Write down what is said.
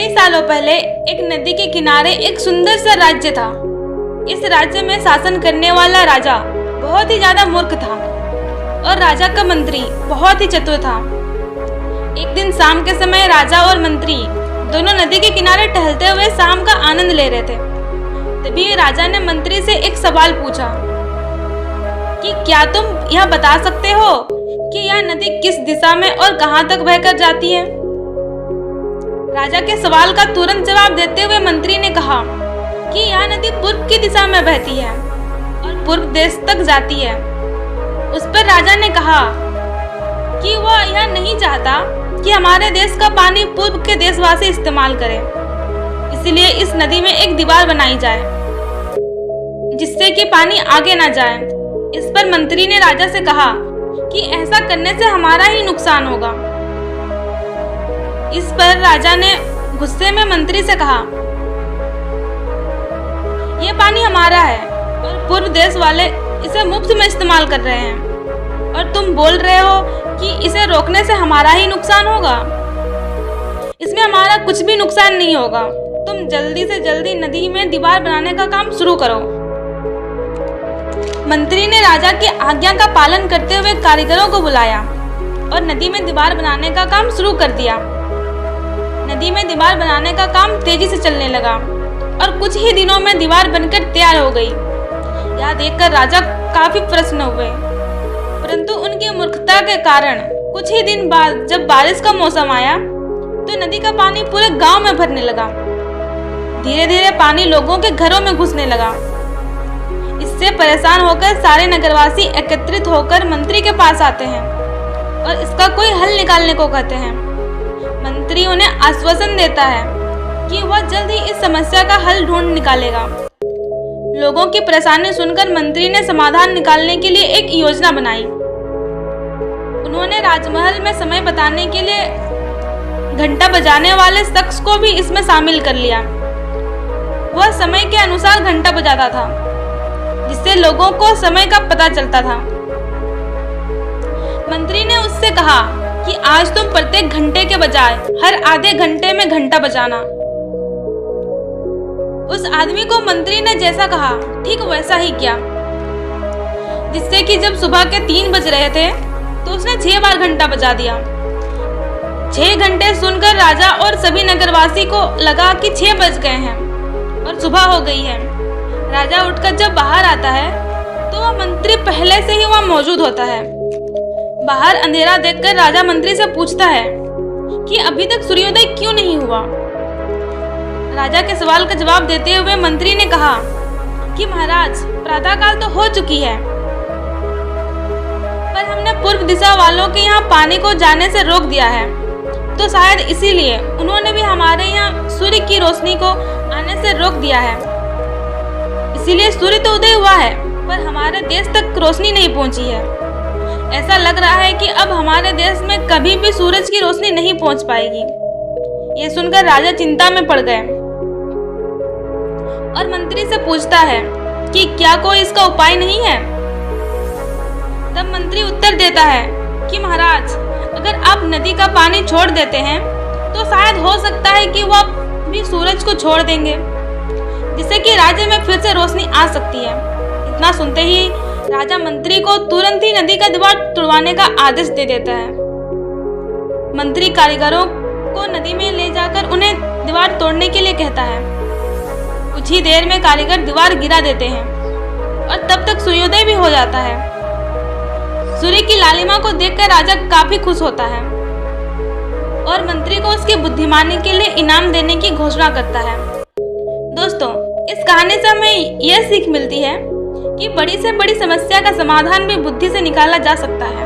कई सालों पहले एक नदी के किनारे एक सुंदर सा राज्य था। इस राज्य में शासन करने वाला राजा बहुत ही ज्यादा मूर्ख था और राजा का मंत्री बहुत ही चतुर था। एक दिन शाम के समय राजा और मंत्री दोनों नदी के किनारे टहलते हुए शाम का आनंद ले रहे थे। तभी राजा ने मंत्री से एक सवाल पूछा कि क्या तुम यह बता सकते हो कि यह नदी किस दिशा में और कहां तक बहकर जाती है। राजा के सवाल का तुरंत जवाब देते हुए मंत्री ने कहा कि यह नदी पूर्व की दिशा में बहती है और पूर्व देश तक जाती है। उस पर राजा ने कहा कि वह यह नहीं चाहता कि हमारे देश का पानी पूर्व के देशवासी इस्तेमाल करें, इसलिए इस नदी में एक दीवार बनाई जाए जिससे कि पानी आगे ना जाए। इस पर मंत्री ने राजा से कहा कि ऐसा करने से हमारा ही नुकसान होगा। इस पर राजा ने गुस्से में मंत्री से कहा, यह पानी हमारा है और पूर्व देश वाले इसे मुफ्त में इस्तेमाल कर रहे हैं और तुम बोल रहे हो कि इसे रोकने से हमारा ही नुकसान होगा। इसमें हमारा कुछ भी नुकसान नहीं होगा। तुम जल्दी से जल्दी नदी में दीवार बनाने का काम शुरू करो। मंत्री ने राजा की आज्ञा का पालन करते हुए कारीगरों को बुलाया और नदी में दीवार बनाने का काम शुरू कर दिया। नदी में दीवार बनाने का काम तेजी से चलने लगा और कुछ ही दिनों में दीवार बनकर तैयार हो गई। यह देखकर राजा काफी प्रसन्न हुए, परंतु उनकी मूर्खता के कारण कुछ ही दिन बाद जब बारिश का मौसम आया तो नदी का पानी पूरे गांव में भरने लगा। धीरे धीरे पानी लोगों के घरों में घुसने लगा। इससे परेशान होकर सारे नगरवासी एकत्रित होकर मंत्री के पास आते हैं और इसका कोई हल निकालने को कहते हैं। मंत्री उन्हें आश्वासन देता है कि वह जल्द ही इस समस्या का हल ढूंढ निकालेगा। लोगों की परेशानी सुनकर मंत्री ने समाधान निकालने के लिए एक योजना बनाई। उन्होंने राजमहल में समय बताने के लिए घंटा बजाने वाले शख्स को भी इसमें शामिल कर लिया। वह समय के अनुसार घंटा बजाता था जिससे लोगों को समय का पता चलता था। मंत्री ने उससे कहा कि आज तुम प्रत्येक घंटे के बजाय हर आधे घंटे में घंटा बजाना। उस आदमी को मंत्री ने जैसा कहा ठीक वैसा ही किया, जिससे कि जब सुबह के 3 बज रहे थे तो उसने 6 बार घंटा बजा दिया। 6 घंटे सुनकर राजा और सभी नगरवासी को लगा कि 6 बज गए हैं और सुबह हो गई है। राजा उठकर जब बाहर आता है तो वह मंत्री पहले से ही वहां मौजूद होता है। बाहर अंधेरा देखकर राजा मंत्री से पूछता है कि अभी तक सूर्योदय क्यों नहीं हुआ। राजा के सवाल का जवाब देते हुए मंत्री ने कहा कि महाराज प्रातःकाल तो हो चुकी है, पर हमने पूर्व दिशा वालों के यहाँ पानी को जाने से रोक दिया है, तो शायद इसीलिए उन्होंने भी हमारे यहाँ सूर्य की रोशनी को आने से रोक दिया है। इसीलिए सूर्य तो उदय हुआ है पर हमारे देश तक रोशनी नहीं पहुंची है। ऐसा लग रहा है कि अब हमारे देश में कभी भी सूरज की रोशनी नहीं पहुंच पाएगी। ये सुनकर राजा चिंता में पड़ गए और मंत्री से पूछता है कि क्या कोई इसका उपाय नहीं है। तब मंत्री उत्तर देता है कि महाराज अगर आप नदी का पानी छोड़ देते हैं तो शायद हो सकता है कि वह भी सूरज को छोड़ देंगे, जिससे कि राज्य में फिर से रोशनी आ सकती है। इतना सुनते ही राजा मंत्री को तुरंत ही नदी का दीवार तोड़वाने का आदेश दे देता है। मंत्री कारीगरों को नदी में ले जाकर उन्हें दीवार तोड़ने के लिए कहता है। कुछ ही देर में कारीगर दीवार गिरा देते हैं और तब तक सूर्योदय भी हो जाता है। सूर्य की लालिमा को देखकर राजा काफी खुश होता है और मंत्री को उसकी बुद्धिमानी के लिए इनाम देने की घोषणा करता है। दोस्तों, इस कहानी से हमें यह सीख मिलती है कि बड़ी से बड़ी समस्या का समाधान भी बुद्धि से निकाला जा सकता है।